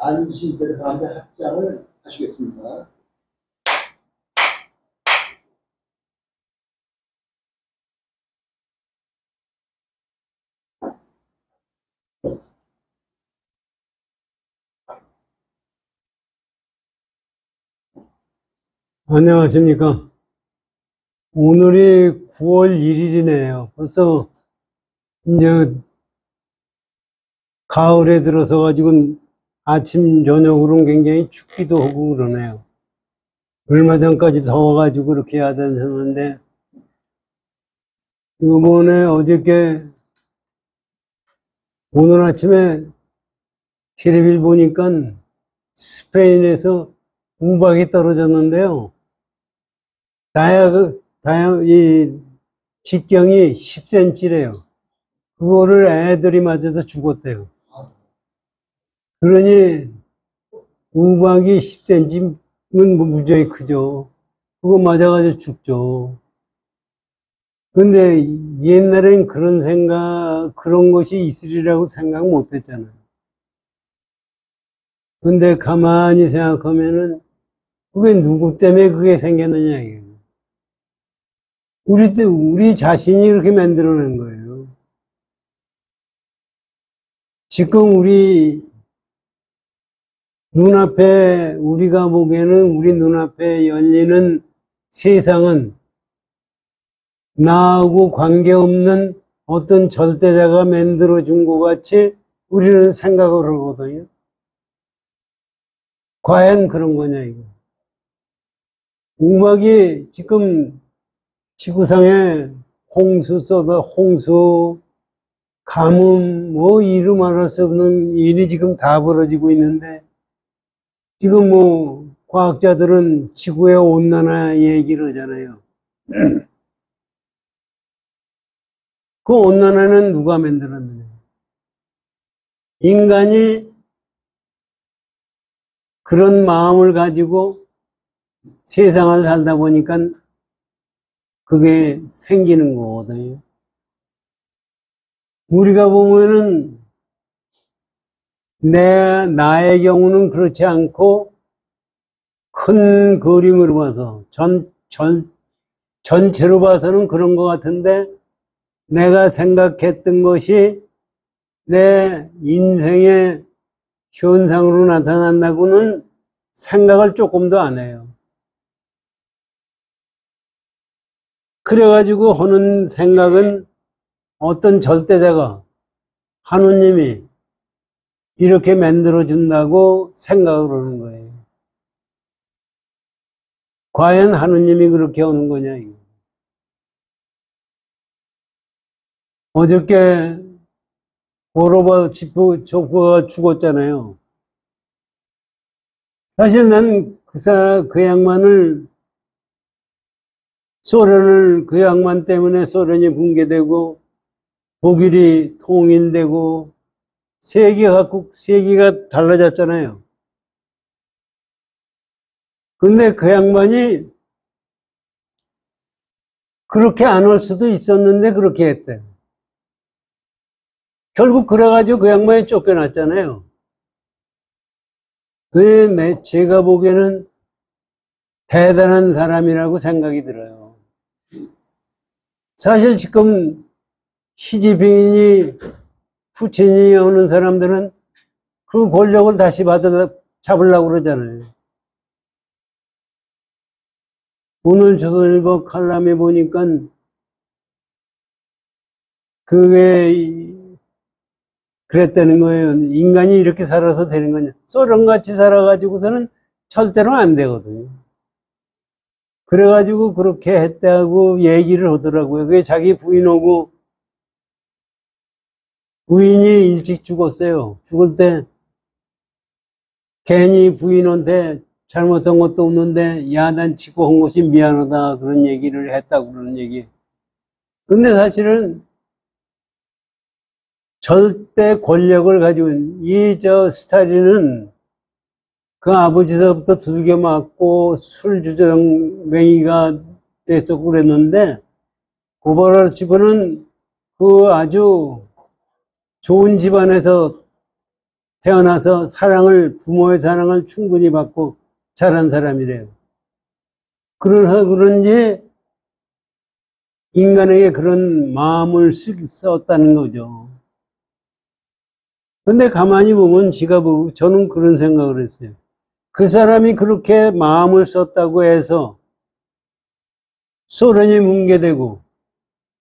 안신들 가운데 합장을 하시겠습니다. 안녕하십니까. 오늘이 9월 1일이네요. 벌써 이제 가을에 들어서 가지고 아침 저녁으로는 굉장히 춥기도 하고 그러네요. 얼마 전까지 더워가지고 그렇게 해야 되는데 이번에 어저께 오늘 아침에 텔레비를 보니까 스페인에서 우박이 떨어졌는데요. 이 직경이 10cm래요. 그거를 애들이 맞아서 죽었대요. 그러니 우박이 10cm면 무지하게 크죠. 그거 맞아가지고 죽죠. 근데 옛날엔 그런 것이 있으리라고 생각 못 했잖아요. 근데 가만히 생각하면은 그게 누구 때문에 그게 생겼느냐 이게. 우리 자신이 그렇게 만들어낸 거예요. 지금 우리 눈앞에, 우리가 보기에는 우리 눈앞에 열리는 세상은 나하고 관계없는 어떤 절대자가 만들어준 것 같이 우리는 생각을 하거든요. 과연 그런 거냐, 이거. 우박이 지금 지구상에 홍수, 가뭄, 이루 말할 수 없는 일이 지금 다 벌어지고 있는데, 지금 과학자들은 지구의 온난화 얘기를 하잖아요. 그 온난화는 누가 만들었느냐? 인간이 그런 마음을 가지고 세상을 살다 보니까 그게 생기는 거거든요. 우리가 보면은 나의 경우는 그렇지 않고 큰 그림으로 봐서 전체로 봐서는 그런 것 같은데 내가 생각했던 것이 내 인생의 현상으로 나타난다고는 생각을 조금도 안 해요. 그래가지고 하는 생각은 어떤 절대자가 하느님이 이렇게 만들어준다고 생각을 하는 거예요. 과연 하느님이 그렇게 하는 거냐 이거. 어저께 고르바 족보가 죽었잖아요. 사실 난 그 양반을 그 양반 때문에 소련이 붕괴되고 독일이 통일되고 세계가 달라졌잖아요. 근데 그 양반이 그렇게 안 할 수도 있었는데 그렇게 했대요. 결국 그래가지고 그 양반이 쫓겨났잖아요. 제가 보기에는 대단한 사람이라고 생각이 들어요. 사실 지금 시진핑이니 푸틴이 오는 사람들은 그 권력을 다시 잡으려고 그러잖아요. 오늘 조선일보 칼럼에 보니까 그게 그랬다는 거예요. 인간이 이렇게 살아서 되는 거냐. 소련같이 살아가지고서는 절대로 안 되거든요. 그래가지고 그렇게 했다고 얘기를 하더라고요. 그게 자기 부인이 일찍 죽었어요. 죽을 때 괜히 부인한테 잘못한 것도 없는데 야단치고 한 것이 미안하다 그런 얘기를 했다고 그러는 얘기. 근데 사실은 절대 권력을 가지고 스탈린은 그 아버지서부터 두들겨 맞고 술주정뱅이가 됐었고 그랬는데 고바르치프는 그 아주 좋은 집안에서 태어나서 부모의 사랑을 충분히 받고 자란 사람이래요. 그런지 인간에게 그런 마음을 썼다는 거죠. 근데 가만히 보면 저는 그런 생각을 했어요. 그 사람이 그렇게 마음을 썼다고 해서 소련이 붕괴되고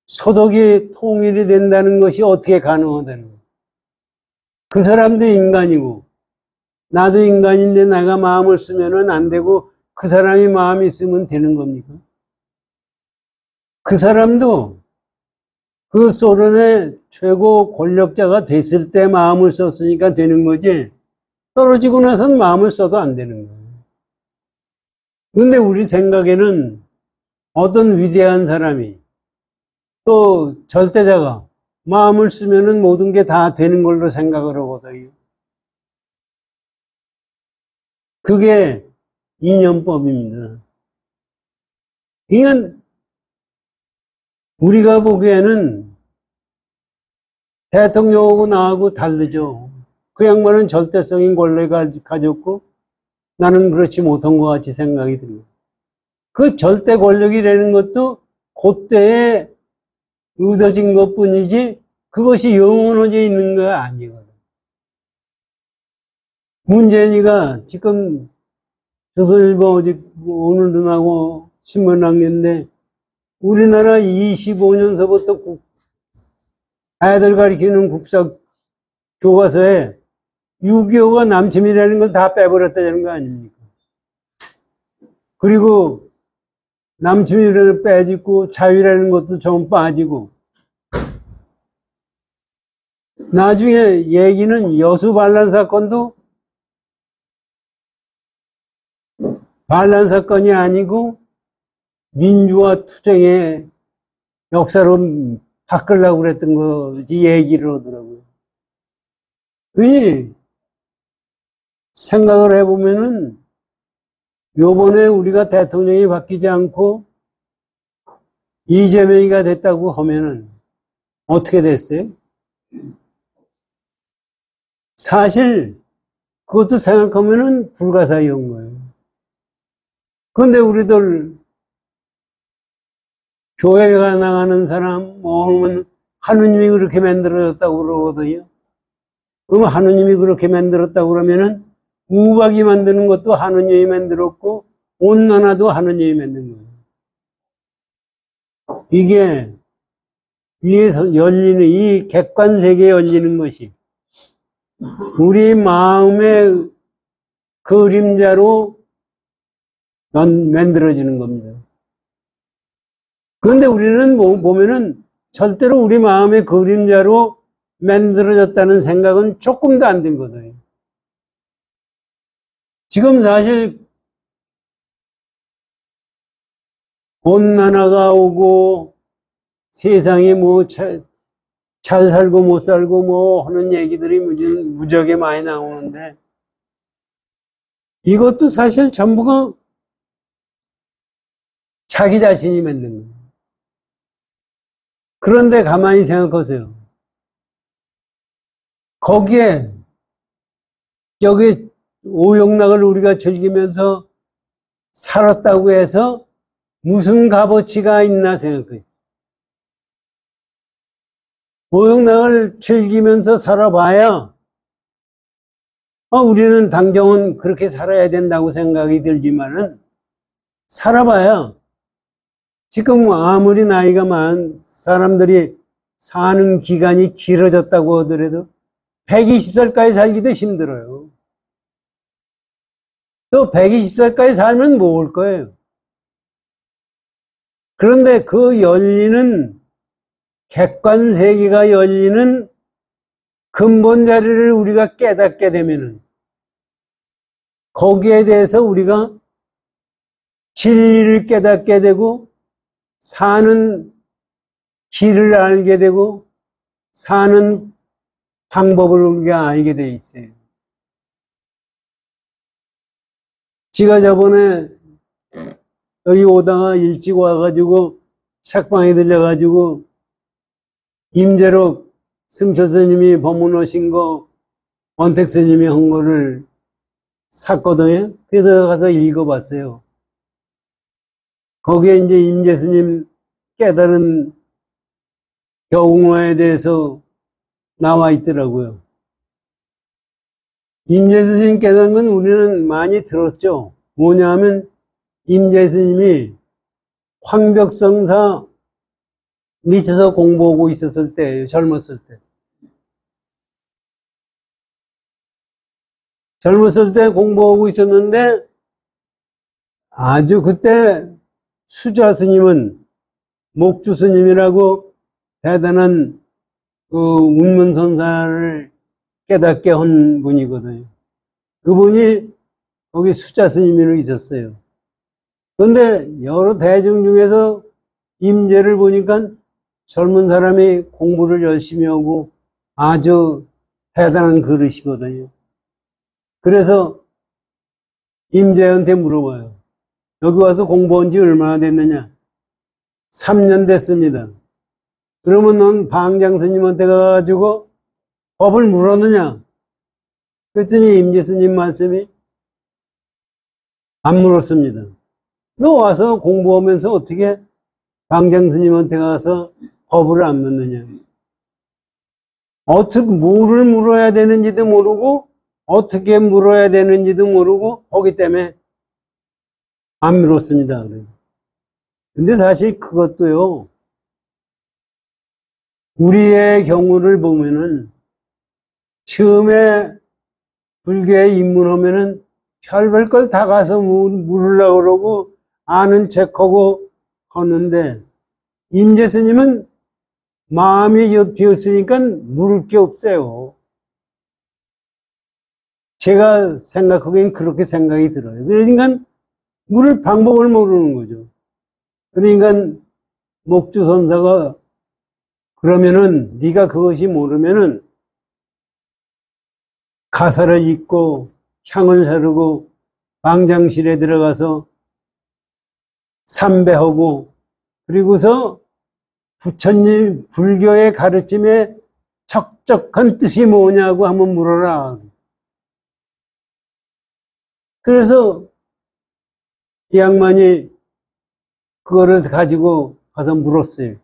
서독이 통일이 된다는 것이 어떻게 가능하다는 거예요. 그 사람도 인간이고 나도 인간인데 내가 마음을 쓰면은 안 되고 그 사람이 마음이 있으면 되는 겁니까? 그 사람도 그 소련의 최고 권력자가 됐을 때 마음을 썼으니까 되는 거지 떨어지고 나서는 마음을 써도 안 되는 거예요. 그런데 우리 생각에는 어떤 위대한 사람이 또 절대자가 마음을 쓰면은 모든 게 다 되는 걸로 생각을 하거든요. 그게 이념법입니다. 그러니까 우리가 보기에는 대통령하고 나하고 다르죠. 그 양반은 절대성인 권력을 가졌고 나는 그렇지 못한 것 같이 생각이 듭니다. 그 절대 권력이라는 것도 그때에 의도진 것 뿐이지 그것이 영원해져 있는 거 아니거든. 문재인이가 지금 조선일보 오늘도 나고 신문 남겼는데 우리나라 25년서부터 아이들 가르치는 국사 교과서에 6.25가 남침이라는 걸 다 빼버렸다는 거 아닙니까? 그리고 남침이라는 빼지고 자유라는 것도 좀 빠지고 나중에 얘기는 여수 반란 사건도 반란 사건이 아니고 민주화 투쟁의 역사로 바꾸려고 그랬던 거지 얘기를 하더라고요. 이 생각을 해보면은 요번에 우리가 대통령이 바뀌지 않고 이재명이가 됐다고 하면은 어떻게 됐어요? 사실 그것도 생각하면은 불가사의한 거예요. 그런데 우리들 교회가 나가는 사람 뭐 하느님이 그렇게 만들어졌다고 그러거든요. 그럼 하느님이 그렇게 만들었다고 그러면은 우박이 만드는 것도 하느님이 만들었고 온난화도 하느님이 만든 거예요. 이게 위에서 열리는 이 객관세계에 열리는 것이 우리 마음의 그림자로 만들어지는 겁니다. 그런데 우리는 보면은 절대로 우리 마음의 그림자로 만들어졌다는 생각은 조금도 안 들거든요. 지금 사실 온난화가 오고 세상이 뭐 잘 살고 못 살고 뭐 하는 얘기들이 무지하게 많이 나오는데 이것도 사실 전부가 자기 자신이 만든 거예요. 그런데 가만히 생각하세요. 거기에 여기 오용락을 우리가 즐기면서 살았다고 해서 무슨 값어치가 있나 생각해요. 오용락을 즐기면서 살아봐야 우리는 당장은 그렇게 살아야 된다고 생각이 들지만은 살아봐야 지금 아무리 나이가 많은 사람들이 사는 기간이 길어졌다고 하더라도 120살까지 살기도 힘들어요. 또 120살까지 살면 모을 거예요. 그런데 그 열리는 객관세계가 열리는 근본 자리를 우리가 깨닫게 되면은 거기에 대해서 우리가 진리를 깨닫게 되고 사는 길을 알게 되고 사는 방법을 우리가 알게 돼 있어요. 제가 저번에 여기 오다가 일찍 와가지고 책방에 들려가지고 임재록 승처스님이 법문 오신 거 원택 스님이 한 거를 샀거든요. 그래서 가서 읽어봤어요. 거기에 이제 임재 스님 깨달은 경우에 대해서 나와 있더라고요. 임재 스님 깨달은 건 우리는 많이 들었죠. 뭐냐 하면 임재 스님이 황벽성사 밑에서 공부하고 있었을 때예요. 젊었을 때. 젊었을 때 공부하고 있었는데 아주 그때 수자 스님은 목주 스님이라고 대단한 그 운문선사를 깨닫게 한 분이거든요. 그분이 거기 수자 스님으로 있었어요. 그런데 여러 대중 중에서 임재를 보니까 젊은 사람이 공부를 열심히 하고 아주 대단한 그릇이거든요. 그래서 임재한테 물어봐요. 여기 와서 공부한 지 얼마나 됐느냐? 3년 됐습니다. 그러면 넌 방장 스님한테 가가지고 법을 물었느냐? 그랬더니 임재 스님 말씀이 안 물었습니다. 너 와서 공부하면서 어떻게 방장 스님한테 가서 법을 안 묻느냐? 어떻게 뭐를 물어야 되는지도 모르고 어떻게 물어야 되는지도 모르고 하기 때문에 안 물었습니다. 근데 사실 그것도요, 우리의 경우를 보면은 처음에 불교에 입문하면은 별별 걸 다 가서 물으려고 그러고 아는 척하고 하는데 임재 스님은 마음이 비었으니까 물을 게 없어요. 제가 생각하기엔 그렇게 생각이 들어요. 그러니까 물을 방법을 모르는 거죠. 그러니까 목주선사가 그러면은 네가 그것이 모르면은 가사를 읽고 향을 사르고 방장실에 들어가서 삼배하고 그리고서 부처님 불교의 가르침에 적적한 뜻이 뭐냐고 한번 물어라. 그래서 이 양반이 그거를 가지고 가서 물었어요.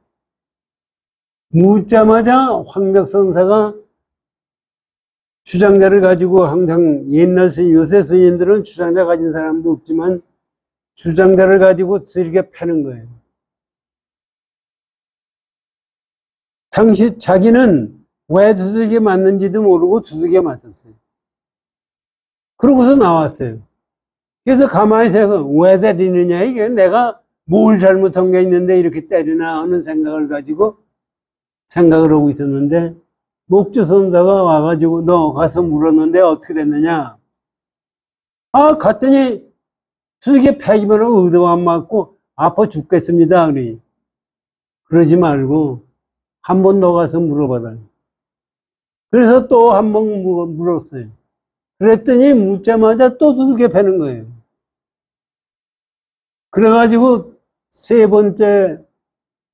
묻자마자 황벽선사가 주장자를 가지고 항상 옛날 스님, 요새 스님들은 주장자 가진 사람도 없지만 주장자를 가지고 들게 패는 거예요. 당시 자기는 왜 두들겨 맞는지도 모르고 두들겨 맞았어요. 그러고서 나왔어요. 그래서 가만히 생각해, 왜 때리느냐, 이게 내가 뭘 잘못한 게 있는데 이렇게 때리나 하는 생각을 가지고 생각을 하고 있었는데 목주선사가 와가지고 너 가서 물었는데 어떻게 됐느냐? 아, 갔더니 두들겨 패기만 하고 의도 안 맞고 아파 죽겠습니다. 그러지 말고 한 번 더 가서 물어봐라. 그래서 또 한 번 물었어요. 그랬더니 묻자마자 또 두들겨 패는 거예요. 그래가지고 세 번째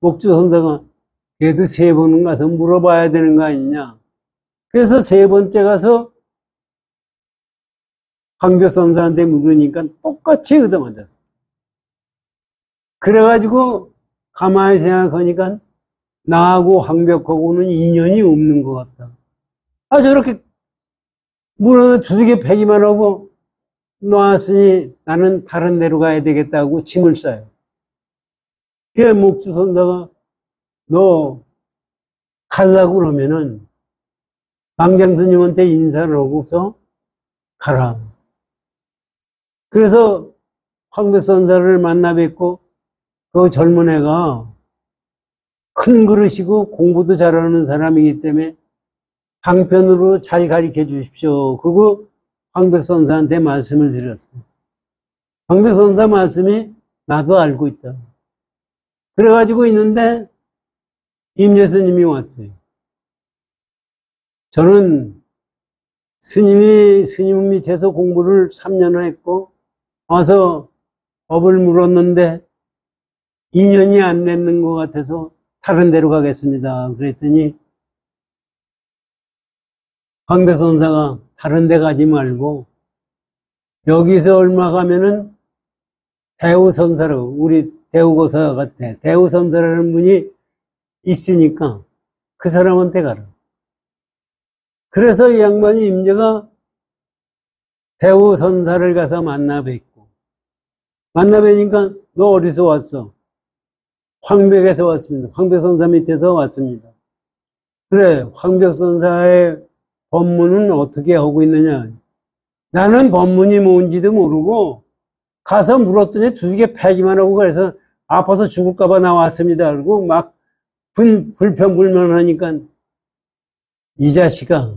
목주선사가 그래도 세 번은 가서 물어봐야 되는 거 아니냐. 그래서 세 번째 가서 황벽선사한테 물으니까 똑같이 얻어맞았어요. 그래가지고 가만히 생각하니까 나하고 황벽하고는 인연이 없는 것 같다. 아, 저렇게 물어서 두들겨 패기만 하고 놨으니 나는 다른 데로 가야 되겠다고 짐을 싸요. 그래, 목주선사가 너 가려고 그러면은 방장스님한테 인사를 하고서 가라. 그래서 황백선사를 만나 뵙고 그 젊은 애가 큰 그릇이고 공부도 잘하는 사람이기 때문에 방편으로 잘 가르쳐 주십시오. 그리고 황백선사한테 말씀을 드렸어요. 황백선사 말씀이 나도 알고 있다. 그래가지고 있는데 임재스님이 왔어요. 저는 스님 밑에서 공부를 3년을 했고 와서 법을 물었는데 인연이 안 되는 것 같아서 다른 데로 가겠습니다. 그랬더니 황백선사가 다른 데 가지 말고 여기서 얼마 가면은 대우선사로, 우리 대우고사 같아. 대우선사라는 분이 있으니까 그 사람한테 가라. 그래서 이 양반이 임재가 대우선사를 가서 만나 뵙고, 만나 뵈니까 너 어디서 왔어? 황백에서 왔습니다. 황백선사 밑에서 왔습니다. 그래, 황백선사의 법문은 어떻게 하고 있느냐? 나는 법문이 뭔지도 모르고 가서 물었더니 두들겨 패기만 하고 그래서 아파서 죽을까봐 나왔습니다. 그리고 막 불평불만하니까 이 자식아,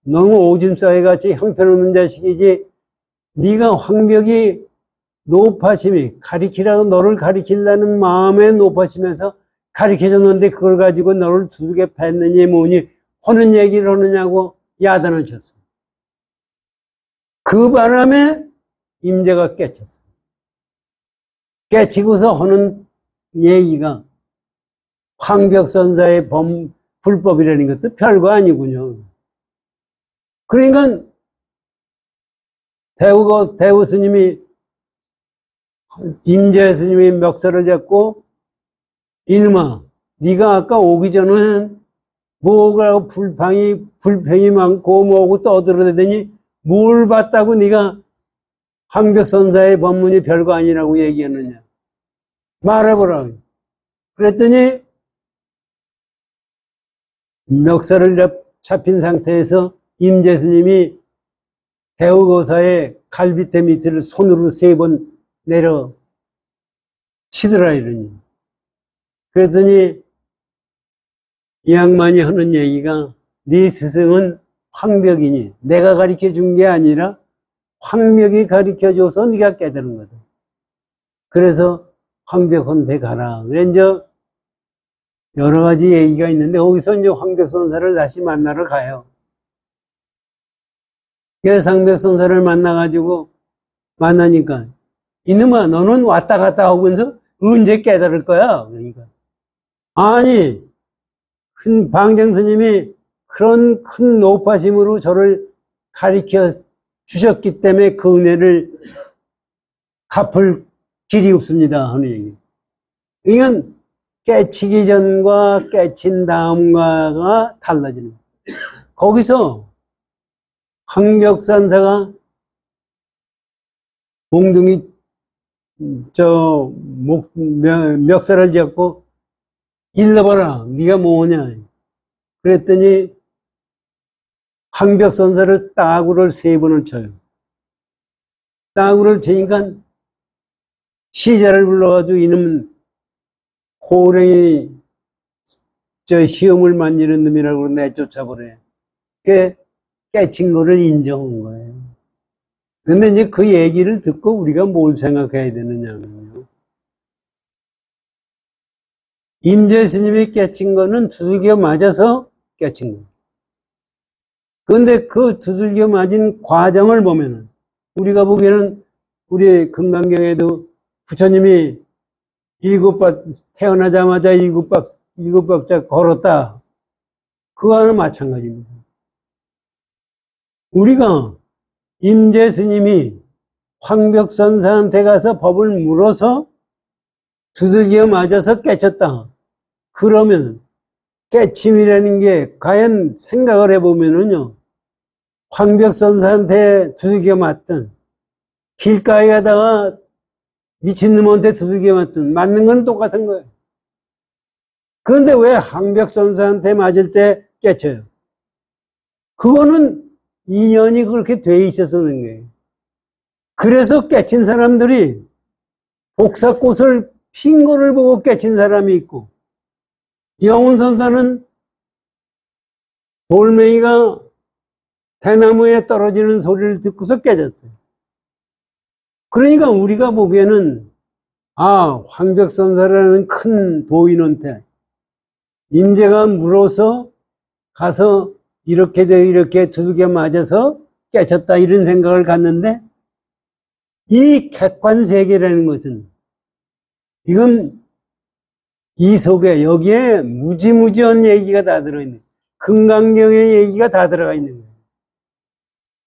너무 오줌싸이같이 형편없는 자식이지. 네가 황벽이 높아심이 가리키라고 너를 가리키려는 마음에 높아심에서 가리켜줬는데 그걸 가지고 너를 두들겨 팼느니 뭐니 하는 얘기를 하느냐고 야단을 쳤어. 그 바람에 임재가 깨쳤어. 깨치고서 하는 얘기가 황벽선사의 불법이라는 것도 별거 아니군요. 그러니까 대우 스님이, 임재 스님이 멱살을 잡고 이놈아, 네가 아까 오기 전에는 뭐가 불평이 많고 뭐고 떠들어대더니 뭘 봤다고 네가 황벽선사의 법문이 별거 아니라고 얘기했느냐. 말해보라. 그랬더니 멱살을 잡힌 상태에서 임재 스님이 대우고사의 갈비뼈 밑을 손으로 3번 내려 치더라 이러니. 그랬더니 이 양반이 하는 얘기가 네 스승은 황벽이니 내가 가르쳐 준 게 아니라 황벽이 가르쳐 줘서 네가 깨달은 거다. 그래서 황벽한테 가라. 그래 이제 여러 가지 얘기가 있는데 거기서 이제 황벽선사를 다시 만나러 가요. 그래서 황벽선사를 만나니까 이놈아 너는 왔다 갔다 하면서 언제 깨달을 거야? 그러니까 아니 큰 방정스님이 그런 큰 높아심으로 저를 가르쳐 주셨기 때문에 그 은혜를 갚을 길이 없습니다 하는 얘기. 이건 깨치기 전과 깨친 다음과가 달라지는 거예요. 거기서 황벽선사가 몽둥이 멱살을 잡고 일러봐라. 네가 뭐냐. 그랬더니 황벽선사를 따구를 3번을 쳐요. 따구를 치니까 시자를 불러가지고 이놈은 호랭이 시험을 만지는 놈이라고 내쫓아버려. 그게 깨친 거를 인정한 거예요. 근데 이제 그 얘기를 듣고 우리가 뭘 생각해야 되느냐면요. 임재 스님이 깨친 거는 두들겨 맞아서 깨친 거예요. 그런데 그 두들겨 맞은 과정을 보면은 우리가 보기에는 우리 금강경에도 부처님이 태어나자마자 7박자 걸었다. 그거와는 마찬가지입니다. 우리가 임재 스님이 황벽선사한테 가서 법을 물어서 두들겨 맞아서 깨쳤다. 그러면 깨침이라는 게 과연 생각을 해보면은요, 황벽선사한테 두들겨 맞든 길가에 가다가 미친놈한테 두들겨 맞든 맞는 건 똑같은 거예요. 그런데 왜 황벽선사한테 맞을 때 깨쳐요? 그거는 인연이 그렇게 돼 있어서 그런 거예요. 그래서 깨친 사람들이 복사꽃을 핀 거를 보고 깨친 사람이 있고, 영훈선사는 돌멩이가 대나무에 떨어지는 소리를 듣고서 깨졌어요. 그러니까 우리가 보기에는 황벽선사라는 큰 도인한테 임재가 물어서 가서 이렇게 두들겨 맞아서 깨쳤다 이런 생각을 갖는데, 이 객관세계라는 것은 지금 이 속에 여기에 무지무지한 얘기가 다 들어있는, 금강경의 얘기가 다 들어가 있는 거예요.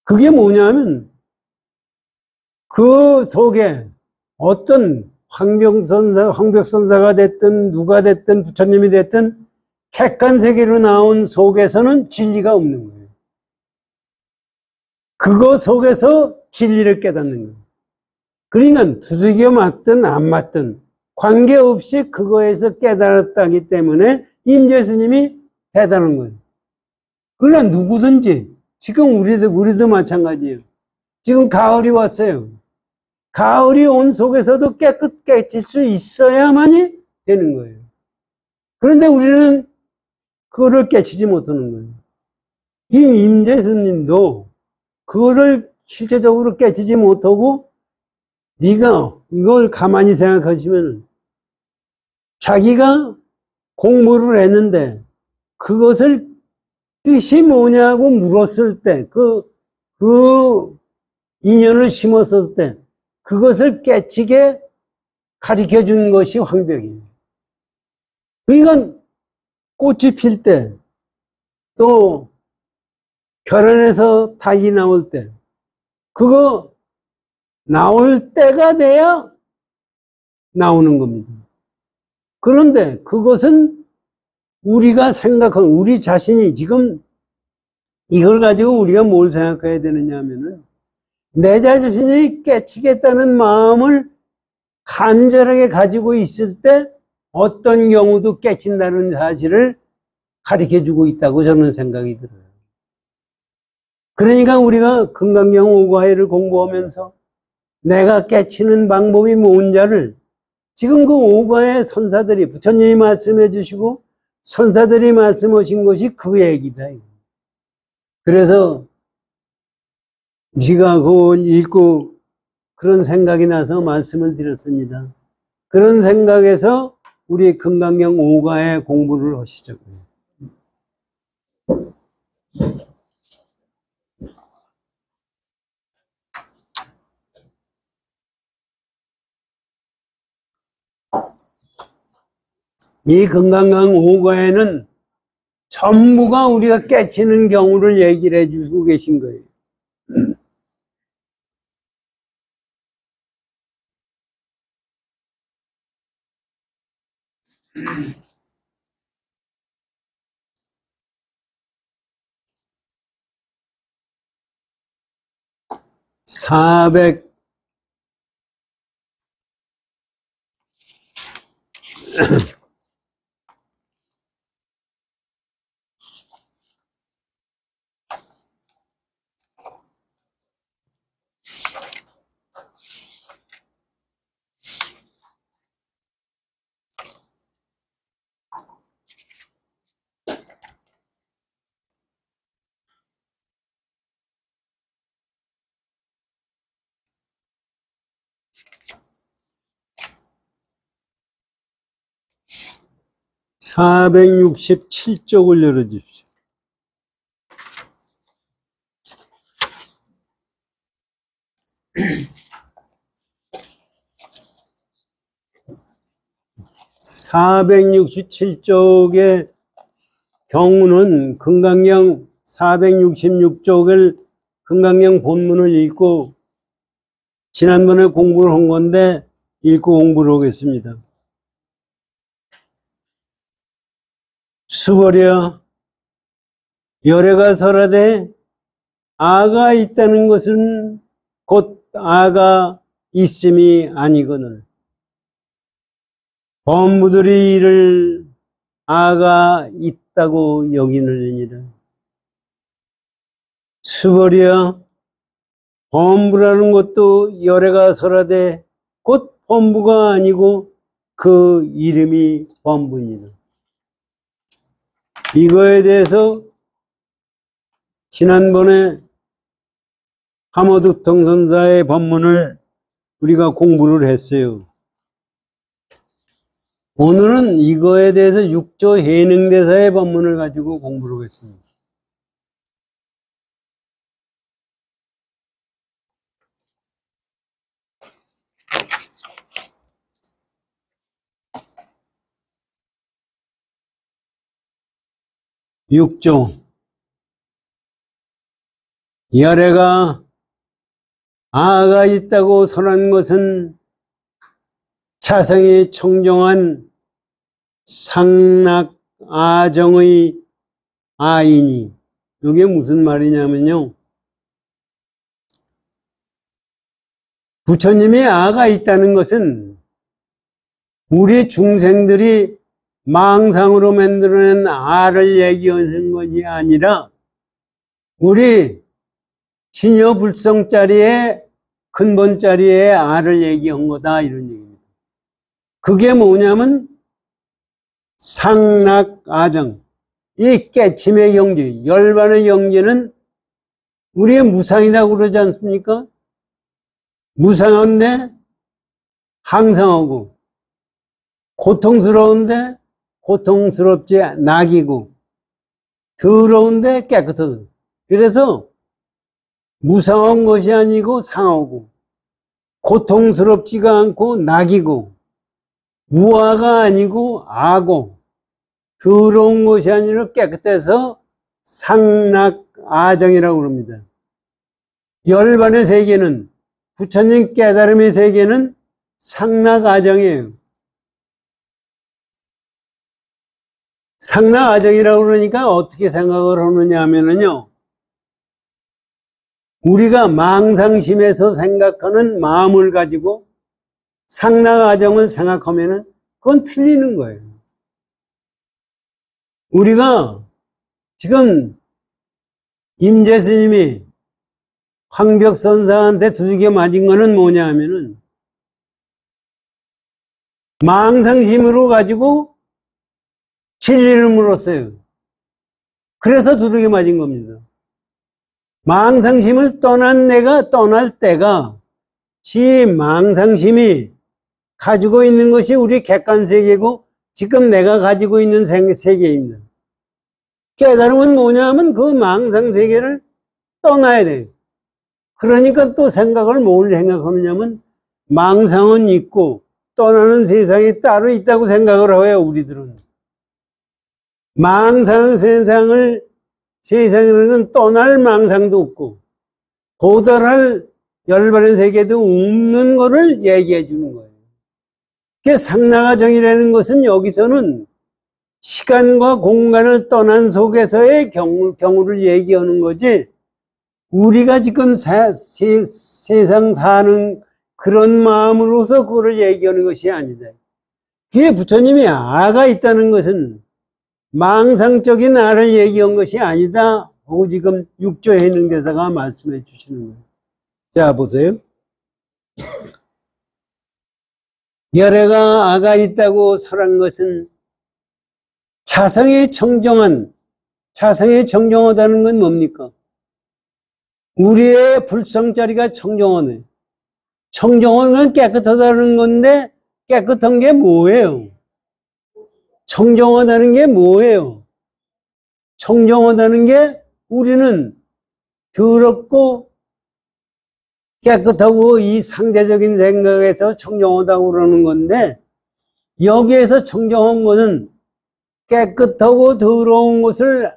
그게 뭐냐면 그 속에 어떤 황벽선사가 됐든 누가 됐든 부처님이 됐든 객관세계로 나온 속에서는 진리가 없는 거예요. 그거 속에서 진리를 깨닫는 거예요. 그러니까 두들겨 맞든 안 맞든 관계없이 그거에서 깨달았다기 때문에 임재스님이 대단한 거예요. 그러나 누구든지 지금 우리도 마찬가지예요. 지금 가을이 왔어요. 가을이 온 속에서도 깨질 수 있어야만이 되는 거예요. 그런데 우리는 그거를 깨치지 못하는 거예요. 이 임재스님도 그거를 실제적으로 깨치지 못하고 네가 이걸 가만히 생각하시면 자기가 공부를 했는데 그것을 뜻이 뭐냐고 물었을 때 그 인연을 심었을 때 그것을 깨치게 가르쳐 준 것이 황벽이에요. 그러니까 꽃이 필 때 또 결혼해서 닭이 나올 때 그거 나올 때가 돼야 나오는 겁니다. 그런데 그것은 우리가 생각한 우리 자신이 지금 이걸 가지고 우리가 뭘 생각해야 되느냐 하면은 내 자신이 깨치겠다는 마음을 간절하게 가지고 있을 때 어떤 경우도 깨친다는 사실을 가르쳐주고 있다고 저는 생각이 들어요. 그러니까 우리가 금강경 5과회를 공부하면서 내가 깨치는 방법이 뭔지를 지금 그 5과회 선사들이 부처님이 말씀해 주시고 선사들이 말씀하신 것이 그 얘기다. 그래서 제가 그걸 읽고 그런 생각이 나서 말씀을 드렸습니다. 그런 생각에서 우리 금강경 5과회 공부를 하시죠. 이 금강경 5과에는 전부가 우리가 깨치는 경우를 얘기를 해주고 계신 거예요. 사백 467쪽을 열어주십시오. (467쪽의) 경우는 금강경 466쪽을 금강경 본문을 읽고 지난번에 공부를 한 건데 읽고 공부를 하겠습니다. 수버려 열애가 설하되 아가 있다는 것은 곧 아가 있음이 아니거늘 범부들이 이를 아가 있다고 여기느니라. 수버려 범부라는 것도 열애가 설하되 곧 범부가 아니고 그 이름이 범부입니다. 이거에 대해서 지난번에 하모득통선사의 법문을 우리가 공부를 했어요. 오늘은 이거에 대해서 육조 해능대사의 법문을 가지고 공부를 하겠습니다. 육조 열애가 아가 있다고 설한 것은 차성이 청정한 상락아정의 아이니. 이게 무슨 말이냐면요. 부처님이 아가 있다는 것은 우리 중생들이 망상으로 만들어낸 아를 얘기하는 것이 아니라 우리 신여불성자리의 근본자리의 아를 얘기한 거다, 이런 얘기입니다. 그게 뭐냐면 상락아정, 이 깨침의 경지, 열반의 경지는 우리의 무상이라고 그러지 않습니까? 무상한데 항상하고, 고통스러운데 고통스럽지 낙이고, 더러운데 깨끗하고. 그래서 무상한 것이 아니고 상하고, 고통스럽지가 않고 낙이고, 무아가 아니고 아고, 더러운 것이 아니라 깨끗해서 상락아정이라고 합니다. 열반의 세계는, 부처님 깨달음의 세계는 상락아정이에요. 상락아정이라고 그러니까 어떻게 생각을 하느냐 하면요, 우리가 망상심에서 생각하는 마음을 가지고 상락아정을 생각하면은 그건 틀리는 거예요. 우리가 지금 임재스님이 황벽선사한테 두들겨 맞은 거는 뭐냐 하면은 망상심으로 가지고 진리를 물었어요. 그래서 두들겨 맞은 겁니다. 망상심을 떠난 내가 떠날 때가 지 망상심이 가지고 있는 것이 우리 객관세계고 지금 내가 가지고 있는 세계입니다. 깨달음은 뭐냐 하면 그 망상세계를 떠나야 돼요. 그러니까 또 생각을 뭘 생각하느냐면 망상은 있고 떠나는 세상이 따로 있다고 생각을 해요, 우리들은. 망상 세상에는 떠날 망상도 없고 도달할 열반의 세계도 없는 거를 얘기해 주는 거예요. 그게 상락아정이라는 것은 여기서는 시간과 공간을 떠난 속에서의 경우를 얘기하는 거지, 우리가 지금 세상 사는 그런 마음으로서 그걸 얘기하는 것이 아니다. 그게 부처님이 아가 있다는 것은 망상적인 아를 얘기한 것이 아니다 하고 지금 6조 해능대사가 말씀해 주시는 거예요. 자, 보세요. 열애가 아가 있다고 설한 것은 차성이 청정하다는 건 뭡니까? 우리의 불성자리가 청정하네. 청정한 건 깨끗하다는 건데 깨끗한 게 뭐예요? 청정하다는 게 뭐예요? 청정하다는 게 우리는 더럽고 깨끗하고 이 상대적인 생각에서 청정하다고 그러는 건데, 여기에서 청정한 것은 깨끗하고 더러운 것을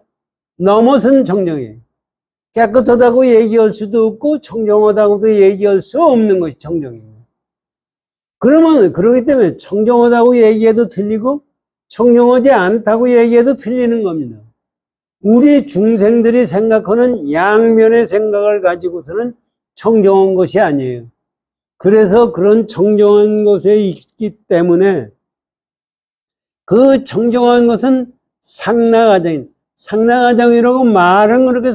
넘어선 청정이에요. 깨끗하다고 얘기할 수도 없고 청정하다고도 얘기할 수 없는 것이 청정이에요. 그러기 때문에 청정하다고 얘기해도 틀리고 청정하지 않다고 얘기해도 틀리는 겁니다. 우리 중생들이 생각하는 양면의 생각을 가지고서는 청정한 것이 아니에요. 그래서 그런 청정한 것에 있기 때문에 그 청정한 것은 상락아정이라고 말은 그렇게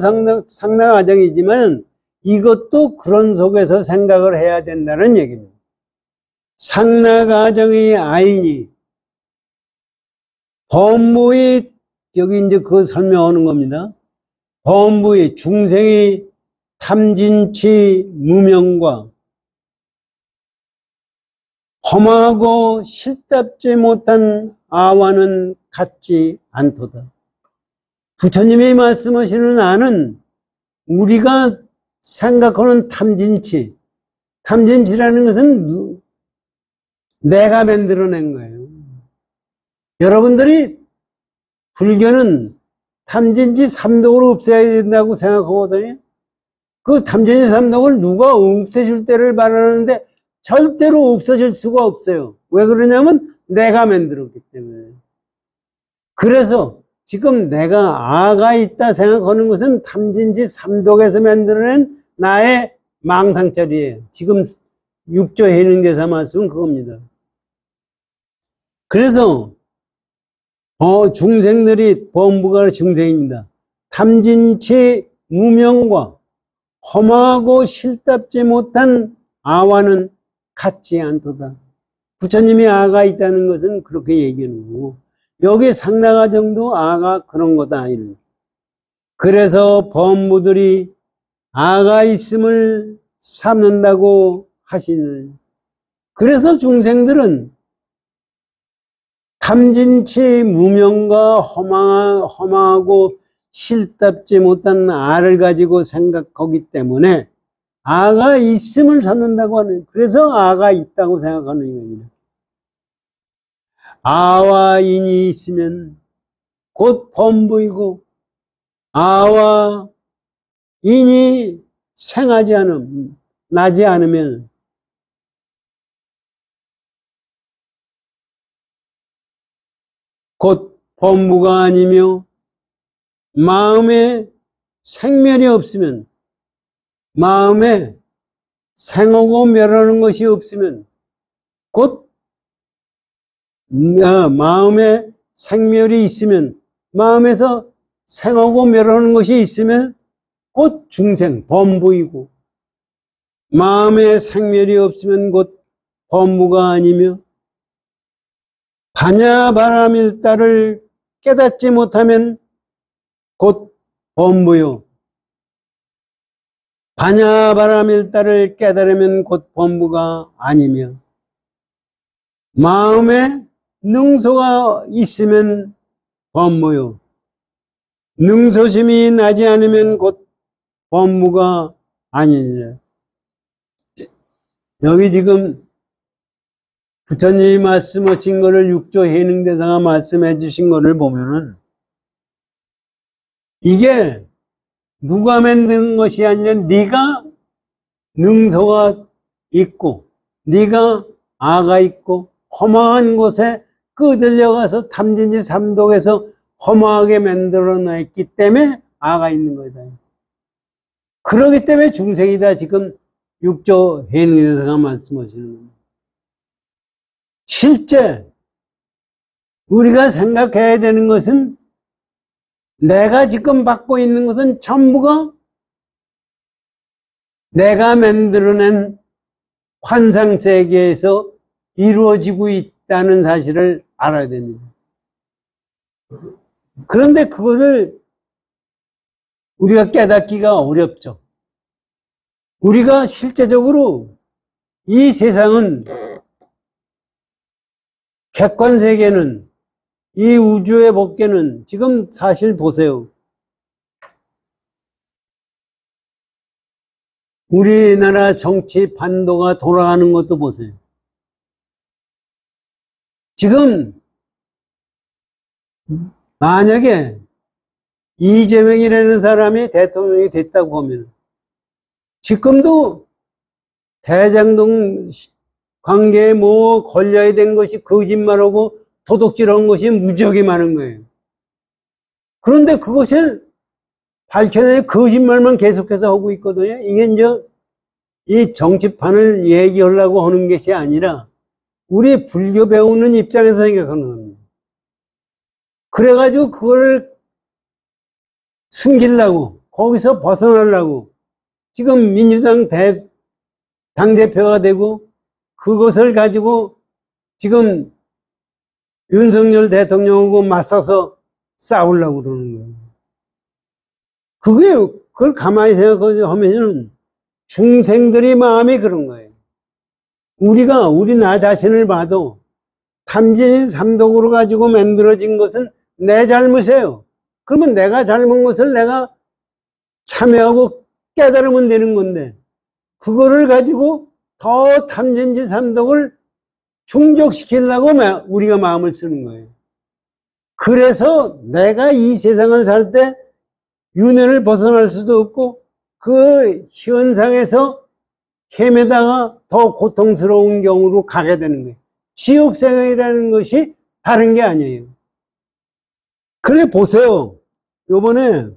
상락아정이지만 이것도 그런 속에서 생각을 해야 된다는 얘기입니다. 상락아정의 아이니, 범무의, 여기 이제 그거 설명하는 겁니다. 범무의 중생의 탐진치 무명과 험하고 실답지 못한 아와는 같지 않도다. 부처님이 말씀하시는 아는 우리가 생각하는 탐진치라는 것은 내가 만들어낸 거예요. 여러분들이 불교는 탐진치 3독을 없애야 된다고 생각하거든요. 그 탐진치 삼독을 누가 없애줄 때를 말하는데 절대로 없어질 수가 없어요. 왜 그러냐면 내가 만들었기 때문에. 그래서 지금 내가 아가 있다 생각하는 것은 탐진치 삼독에서 만들어낸 나의 망상짜리예요. 지금 6조 해능대사 말씀은 그겁니다. 그래서 중생들이 범부가 중생입니다. 탐진치 무명과 험하고 실답지 못한 아와는 같지 않도다. 부처님이 아가 있다는 것은 그렇게 얘기하는 거고 여기 상나가정도 아가 그런 거다. 그래서 범부들이 아가 있음을 삼는다고 하시는. 그래서 중생들은 탐진치 무명과 험하고 실답지 못한 아를 가지고 생각하기 때문에 아가 있음을 찾는다고 하는. 그래서 아가 있다고 생각하는 겁니다. 아와 인이 있으면 곧 범부이고 아와 인이 나지 않으면 곧 범부가 아니며 마음에 생멸이 없으면 마음에 생하고 멸하는 것이 없으면 곧 마음에 생멸이 있으면 마음에서 생하고 멸하는 것이 있으면 곧 중생, 범부이고 마음에 생멸이 없으면 곧 범부가 아니며 반야바라밀다를 깨닫지 못하면 곧 범부요. 반야바라밀다를 깨달으면 곧 범부가 아니며 마음에 능소가 있으면 범부요. 능소심이 나지 않으면 곧 범부가 아니니라. 여기 지금 부처님이 말씀하신 거를 6조 해능대사가 말씀해 주신 거를 보면은 이게 누가 만든 것이 아니라 네가 능소가 있고 네가 아가 있고 험한 곳에 끄들려가서 탐진치 삼독에서 험하게 만들어냈기 때문에 아가 있는 거다. 그러기 때문에 중생이다. 지금 6조 해능대사가 말씀하시는 겁니다. 실제 우리가 생각해야 되는 것은 내가 지금 받고 있는 것은 전부가 내가 만들어낸 환상세계에서 이루어지고 있다는 사실을 알아야 됩니다. 그런데 그것을 우리가 깨닫기가 어렵죠. 우리가 실제적으로 이 세상은 객관세계는 이 우주의 법계는 지금 사실 보세요. 우리나라 정치 판도가 돌아가는 것도 보세요. 지금 만약에 이재명이라는 사람이 대통령이 됐다고 하면 지금도 대장동 관계에 뭐 걸려야 된 것이 거짓말하고 도둑질한 것이 무지하게 많은 거예요. 그런데 그것을 밝혀내 거짓말만 계속해서 하고 있거든요. 이게 이제 이 정치판을 얘기하려고 하는 것이 아니라 우리 불교 배우는 입장에서 생각하는 겁니다. 그래가지고 그걸 숨기려고 거기서 벗어나려고 지금 민주당 당대표가 되고 그것을 가지고 지금 윤석열 대통령하고 맞서서 싸우려고 그러는 거예요. 그걸 가만히 생각하면은 중생들의 마음이 그런 거예요. 우리 나 자신을 봐도 탐진치 삼독으로 가지고 만들어진 것은 내 잘못이에요. 그러면 내가 잘못 것을 내가 참여하고 깨달으면 되는 건데 그거를 가지고 더 탐진치 삼독을 충족시키려고 우리가 마음을 쓰는 거예요. 그래서 내가 이 세상을 살 때 윤회를 벗어날 수도 없고 그 현상에서 헤매다가 더 고통스러운 경우로 가게 되는 거예요. 지옥생활이라는 것이 다른 게 아니에요. 그래 보세요. 요번에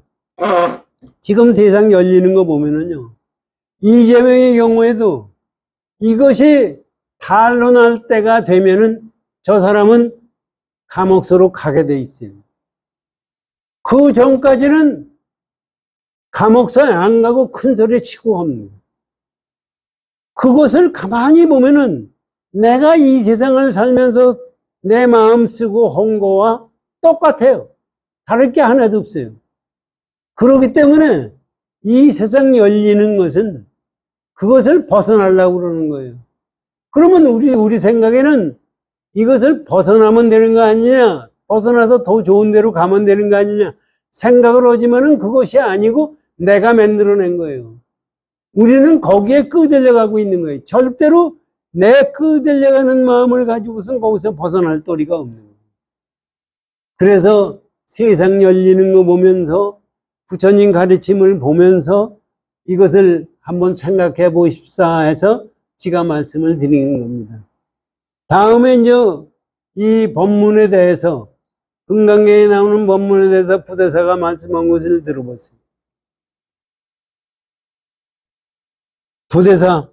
지금 세상 열리는 거 보면은요, 이재명의 경우에도 이것이 탄론할 때가 되면은 저 사람은 감옥소로 가게 돼 있어요. 그 전까지는 감옥소에 안 가고 큰 소리 치고 합니다. 그것을 가만히 보면은 내가 이 세상을 살면서 내 마음 쓰고 한 거와 똑같아요. 다를 게 하나도 없어요. 그렇기 때문에 이 세상 열리는 것은 그것을 벗어나려고 그러는 거예요. 그러면 우리 생각에는 이것을 벗어나면 되는 거 아니냐, 벗어나서 더 좋은 데로 가면 되는 거 아니냐 생각을 하지만은 그것이 아니고 내가 만들어낸 거예요. 우리는 거기에 끄들려가고 있는 거예요. 절대로 내 끄들려가는 마음을 가지고선 거기서 벗어날 도리가 없는 거예요. 그래서 세상 열리는 거 보면서 부처님 가르침을 보면서 이것을 한번 생각해 보십사 해서 제가 말씀을 드리는 겁니다. 다음에 이제 이 법문에 대해서 금강경에 나오는 법문에 대해서 부대사가 말씀한 것을 들어보세요. 부대사,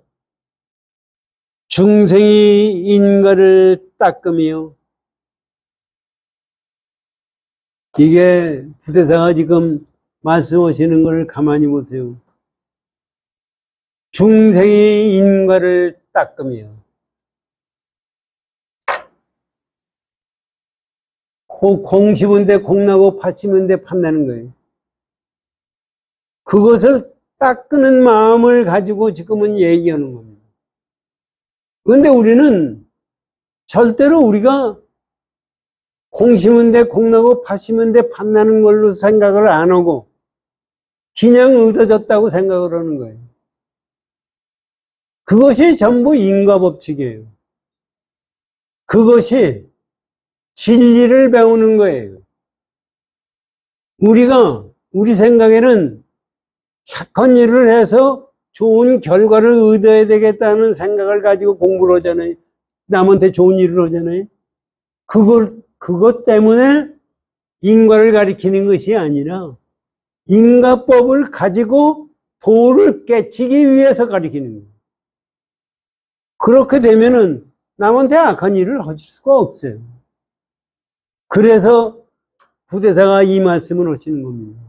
중생이 인가를 닦으며, 이게 부대사가 지금 말씀하시는 걸 가만히 보세요. 중생이 인가를 닦으며, 공 심은 데 공나고 팥 심은 데 팥나는 거예요. 그것을 닦는 마음을 가지고 지금은 얘기하는 겁니다. 그런데 우리는 절대로 우리가 공 심은 데 공나고 팥 심은 데 팥나는 걸로 생각을 안 하고 그냥 얻어졌다고 생각을 하는 거예요. 그것이 전부 인과법칙이에요. 그것이 진리를 배우는 거예요. 우리 생각에는 착한 일을 해서 좋은 결과를 얻어야 되겠다는 생각을 가지고 공부를 하잖아요. 남한테 좋은 일을 하잖아요. 그것 때문에 인과를 가리키는 것이 아니라 인과법을 가지고 도를 깨치기 위해서 가리키는 거예요. 그렇게 되면은 남한테 악한 일을 하실 수가 없어요. 그래서 부대사가 이 말씀을 하시는 겁니다.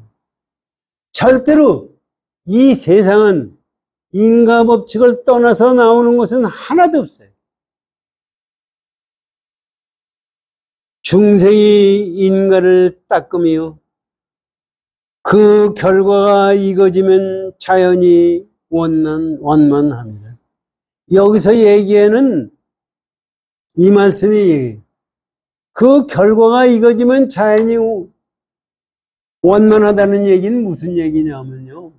절대로 이 세상은 인과법칙을 떠나서 나오는 것은 하나도 없어요. 중생이 인과를 닦으며 그 결과가 이거지면 자연이 원만합니다. 여기서 얘기하는 이 말씀이 그 결과가 이거지면 자연이 원만하다는 얘기는 무슨 얘기냐면요.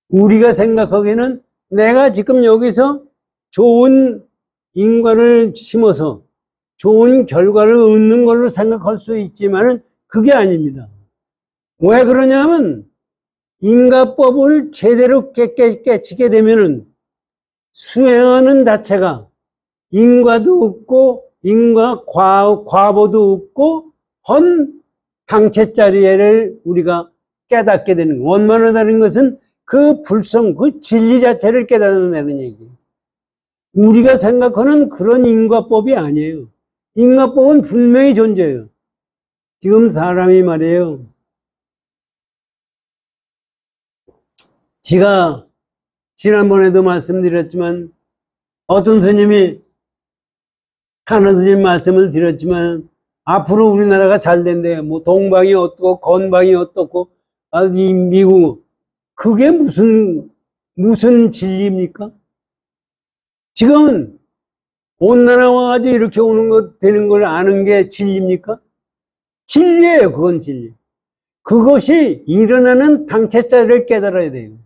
우리가 생각하기에는 내가 지금 여기서 좋은 인과를 심어서 좋은 결과를 얻는 걸로 생각할 수 있지만은 그게 아닙니다. 왜 그러냐면 인과법을 제대로 깨치게 되면은 수행하는 자체가 인과도 없고 인과 과보도 없고 헌 당체자리를 우리가 깨닫게 되는 거예요. 원만하다는 것은 그 불성, 그 진리 자체를 깨닫는다는 얘기예요. 우리가 생각하는 그런 인과법이 아니에요. 인과법은 분명히 존재해요. 지금 사람이 말이에요. 제가 지난번에도 말씀드렸지만 어떤 스님이 하는 스님 말씀을 드렸지만 앞으로 우리나라가 잘 된대요. 뭐 동방이 어떻고 건방이 어떻고 이 미국 그게 무슨 진리입니까? 지금은 온난화 와가지고 이렇게 오는 거 되는 걸 아는 게 진리입니까? 진리예요. 그건 진리. 그것이 일어나는 당체자를 깨달아야 돼요.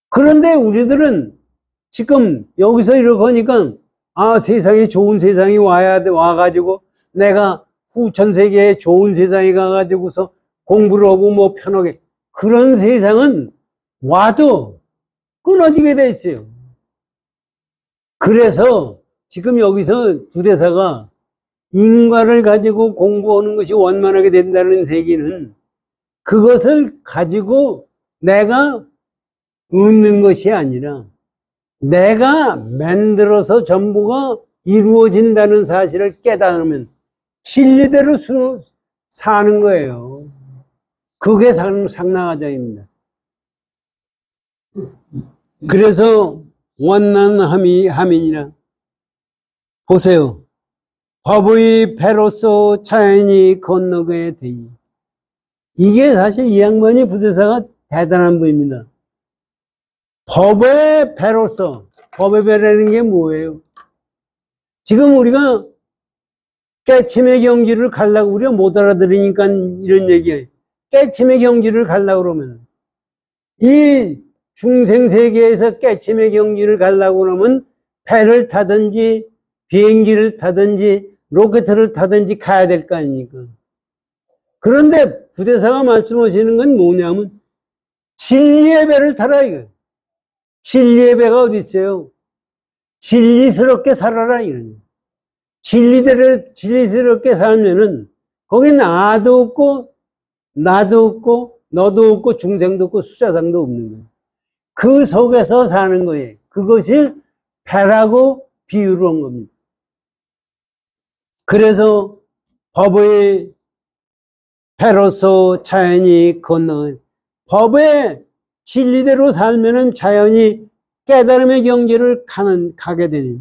그런데 우리들은 지금 여기서 이렇게 하니까 세상이 좋은 세상이 와가지고 내가 후천 세계에 좋은 세상에 가가지고서 공부를 하고 뭐 편하게 그런 세상은 와도 끊어지게 돼 있어요. 그래서 지금 여기서 부대사가 인과를 가지고 공부하는 것이 원만하게 된다는 세계는 그것을 가지고 내가 얻는 것이 아니라 내가 만들어서 전부가 이루어진다는 사실을 깨달으면 진리대로 사는 거예요. 그게 상랑화장입니다. 그래서 원난함이니라. 보세요. 법의 배로서 자연이 건너게 되니. 이게 사실 이 양반이 부대사가 대단한 분입니다. 법의 배로서, 법의 배라는 게 뭐예요? 지금 우리가 깨침의 경지를 가려고 우리가 못 알아들으니까 이런 얘기예요. 깨침의 경지를 가려고 그러면 이 중생세계에서 깨침의 경지를 가려고 그러면 배를 타든지 비행기를 타든지 로켓을 타든지 가야 될 거 아닙니까? 그런데 부대사가 말씀하시는 건 뭐냐면 진리의 배를 타라 이거예요. 진리의 배가 어디 있어요? 진리스럽게 살아라 이거예요. 진리스럽게 살면은 거기 나도 없고 나도 없고 너도 없고 중생도 없고 수자상도 없는 거예요. 그 속에서 사는 거예요. 그것이 배라고 비유를 한 겁니다. 그래서 법의 배로서 자연이 건너 법의 진리대로 살면은 자연이 깨달음의 경지를 가게 되니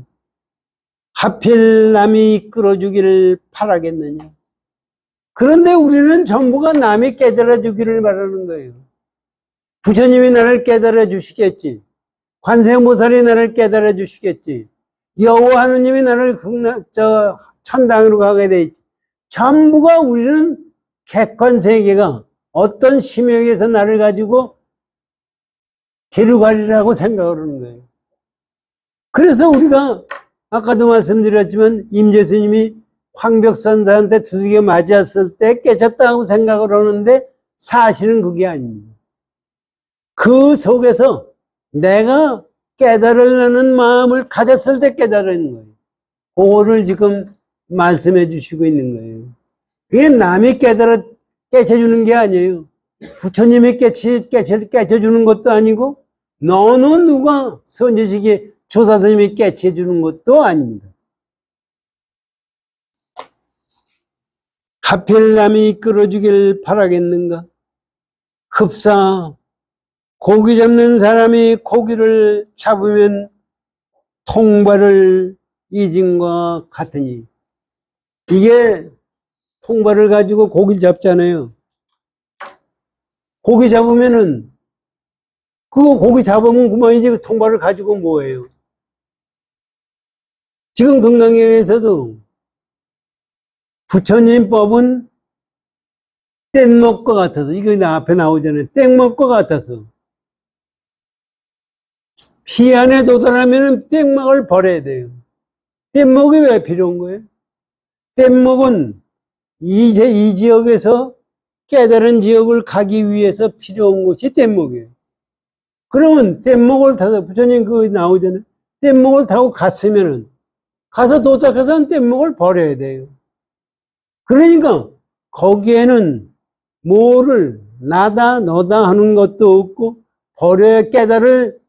하필 남이 이끌어주기를 바라겠느냐. 그런데 우리는 전부가 남이 깨달아주기를 바라는 거예요. 부처님이 나를 깨달아 주시겠지. 관세음보살이 나를 깨달아 주시겠지. 여호와 하느님이 나를 천당으로 가게 돼 있지. 전부가 우리는 객관세계가 어떤 심역에서 나를 가지고 데려가리라고 생각을 하는 거예요. 그래서 우리가 아까도 말씀드렸지만 임재스님이 황벽선사한테 두들겨 맞았을 때 깨졌다고 생각을 하는데 사실은 그게 아닙니다. 그 속에서 내가 깨달으려는 마음을 가졌을 때 깨달은 거예요. 그거를 지금 말씀해 주시고 있는 거예요. 그게 남이 깨쳐주는 게 아니에요. 부처님이 깨쳐주는 것도 아니고 너는 누가 선지식이 조사스님이 깨쳐주는 것도 아닙니다. 하필 남이 이끌어주길 바라겠는가? 흡사 고기 잡는 사람이 고기를 잡으면 통발을 잊은과 같으니 이게 통발을 가지고 고기를 잡잖아요. 고기 잡으면은 그거 고기 잡으면 그만이지 그 통발을 가지고 뭐예요? 지금 금강경에서도 부처님 법은 뗏목과 같아서 이거 앞에 나오잖아요. 뗏목과 같아서 피 안에 도달하면 뗏목을 버려야 돼요. 뗏목이 왜 필요한 거예요? 뗏목은 이 지역에서 깨달은 지역을 가기 위해서 필요한 것이 뗏목이에요. 그러면 뗏목을 타서 부처님 그거 나오잖아요. 뗏목을 타고 갔으면은 가서 도착해서는 뗏목을 버려야 돼요. 그러니까 거기에는 뭐를 나다 너다 하는 것도 없고 버려야 깨달을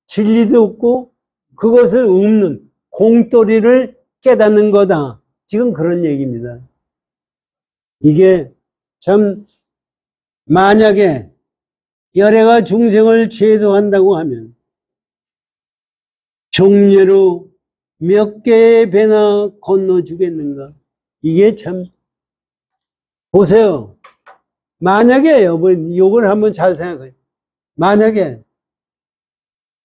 진리도 없고 그것을 없는 공돌이를 깨닫는 거다. 지금 그런 얘기입니다. 이게 참 만약에 열애가 중생을 제도한다고 하면 종례로 몇 개의 배나 건너주겠는가? 이게 참 보세요. 만약에 요걸 한번 잘 생각해요. 만약에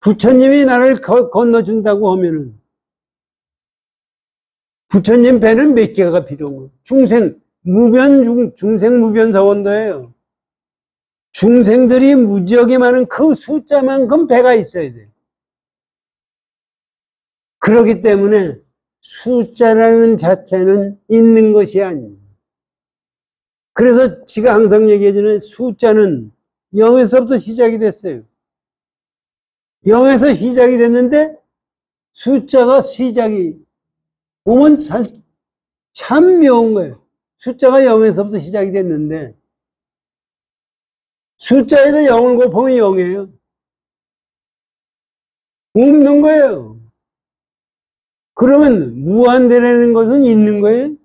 부처님이 나를 건너준다고 하면은 부처님 배는 몇 개가 필요한 거예요? 중생 무변 서원도예요. 중생들이 무지하게 많은 그 숫자만큼 배가 있어야 돼요. 그렇기 때문에 숫자라는 자체는 있는 것이 아닙니다. 그래서 제가 항상 얘기하잖아요. 숫자는 0에서부터 시작이 됐어요. 0에서 시작이 됐는데 숫자가 시작이 보면 참 묘한 거예요. 숫자가 0에서부터 시작이 됐는데 숫자에다 0을 곱하면 0이에요. 없는 거예요. 그러면 무한대라는 것은 있는 거예요?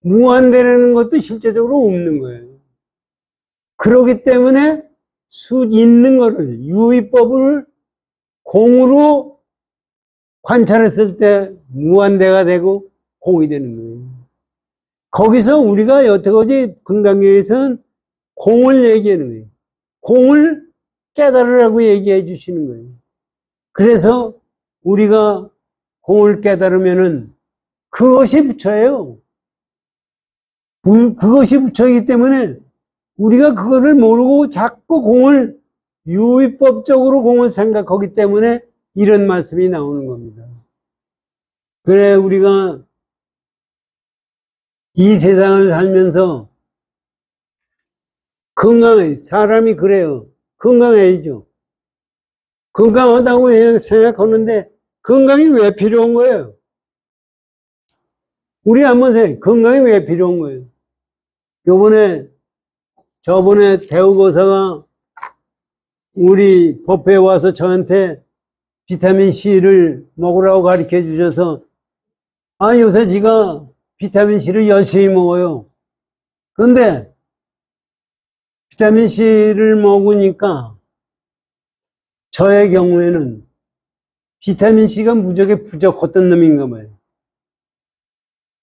무한대라는 것도 실제적으로 없는 거예요. 그렇기 때문에 있는 거를 유의법을 공으로 관찰했을 때 무한대가 되고 공이 되는 거예요. 거기서 우리가 여태까지 금강경에서는 공을 얘기하는 거예요. 공을 깨달으라고 얘기해 주시는 거예요. 그래서 우리가 공을 깨달으면은 그것이 부처예요. 그것이 부처이기 때문에 우리가 그거를 모르고 자꾸 공을 유의법적으로 공을 생각하기 때문에 이런 말씀이 나오는 겁니다. 그래 우리가 이 세상을 살면서 건강해 사람이 그래요. 건강해야죠. 건강하다고 생각하는데 건강이 왜 필요한 거예요? 우리 한번 생각해. 건강이 왜 필요한 거예요? 저번에 대우고사가 우리 법회에 와서 저한테 비타민 C를 먹으라고 가르쳐 주셔서 요새 제가 비타민 C를 열심히 먹어요. 근데 비타민 C를 먹으니까 저의 경우에는 비타민 C가 무지하게 부족했던 놈인가 봐요.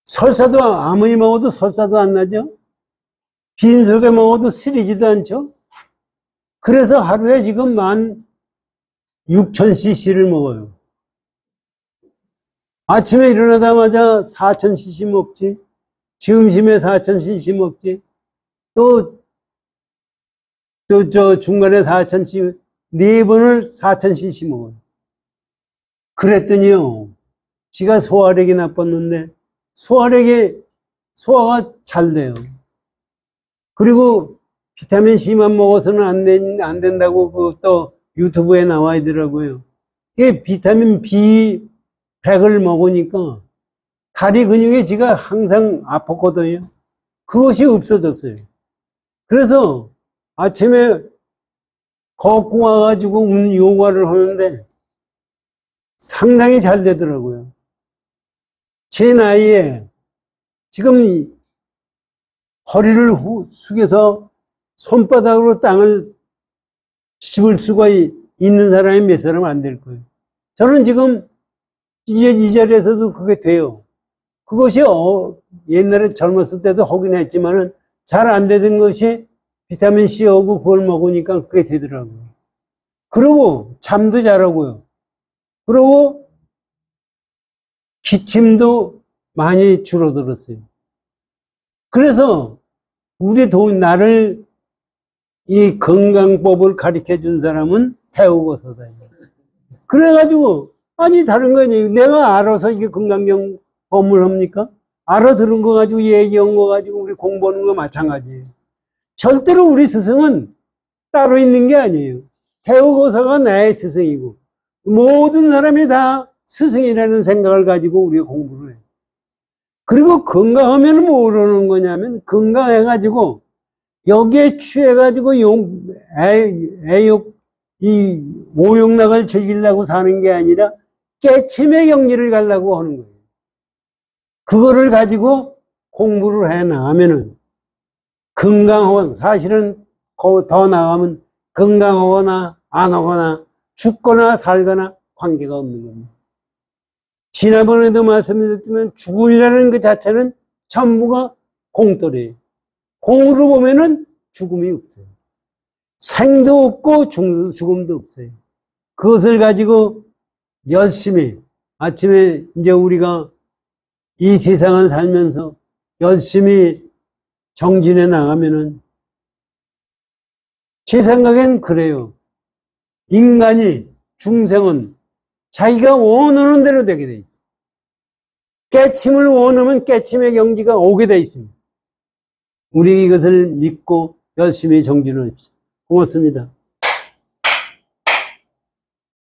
설사도 아무리 먹어도 설사도 안 나죠? 빈속에 먹어도 쓰리지도 않죠? 그래서 하루에 지금 16,000cc를 먹어요. 아침에 일어나자마자 4,000cc 먹지. 점심에 4,000cc 먹지. 또 중간에 4,000cc, 4번을 4,000cc 먹어요. 그랬더니요, 지가 소화력이 나빴는데, 소화가 잘 돼요. 그리고 비타민 C만 먹어서는 안 된다고 또 유튜브에 나와 있더라고요. 이게 비타민 B100을 먹으니까 다리 근육이 지가 항상 아팠거든요. 그것이 없어졌어요. 그래서 아침에 걷고 와가지고 요가를 하는데 상당히 잘 되더라고요. 제 나이에 지금 허리를 숙여서 손바닥으로 땅을 씹을 수가 있는 사람이 몇 사람 안 될 거예요. 저는 지금 이 자리에서도 그게 돼요. 그것이 옛날에 젊었을 때도 하긴 했지만은 잘 안 되던 것이 비타민 C하고 그걸 먹으니까 그게 되더라고요. 그리고 잠도 잘하고요. 그리고 기침도 많이 줄어들었어요. 그래서 나를 이 건강법을 가르쳐 준 사람은 태우고서다. 그래가지고 다른 거 아니에요. 내가 알아서 이게 건강경 법을 합니까? 알아들은 거 가지고 얘기한 거 가지고 우리 공부하는 거 마찬가지예요. 절대로 우리 스승은 따로 있는 게 아니에요. 태우고서가 나의 스승이고 모든 사람이 다 스승이라는 생각을 가지고 우리가 공부를 해요. 그리고 건강하면 뭐라는 거냐면 건강해가지고 여기에 취해가지고 오욕락을 즐기려고 사는 게 아니라 깨침의 경지를 가려고 하는 거예요. 그거를 가지고 공부를 해 나가면은 건강하고 사실은 더 나가면 건강하거나 안 하거나 죽거나 살거나 관계가 없는 겁니다. 지난번에도 말씀드렸지만 죽음이라는 그 자체는 전부가 공돌이에요. 공으로 보면은 죽음이 없어요. 생도 없고 죽음도 없어요. 그것을 가지고 열심히 아침에 이제 우리가 이 세상을 살면서 열심히 정진해 나가면은 제 생각엔 그래요. 인간이 중생은 자기가 원하는 대로 되게 돼 있어요. 깨침을 원하면 깨침의 경지가 오게 돼 있습니다. 우리 이것을 믿고 열심히 정진을 합시다. 고맙습니다.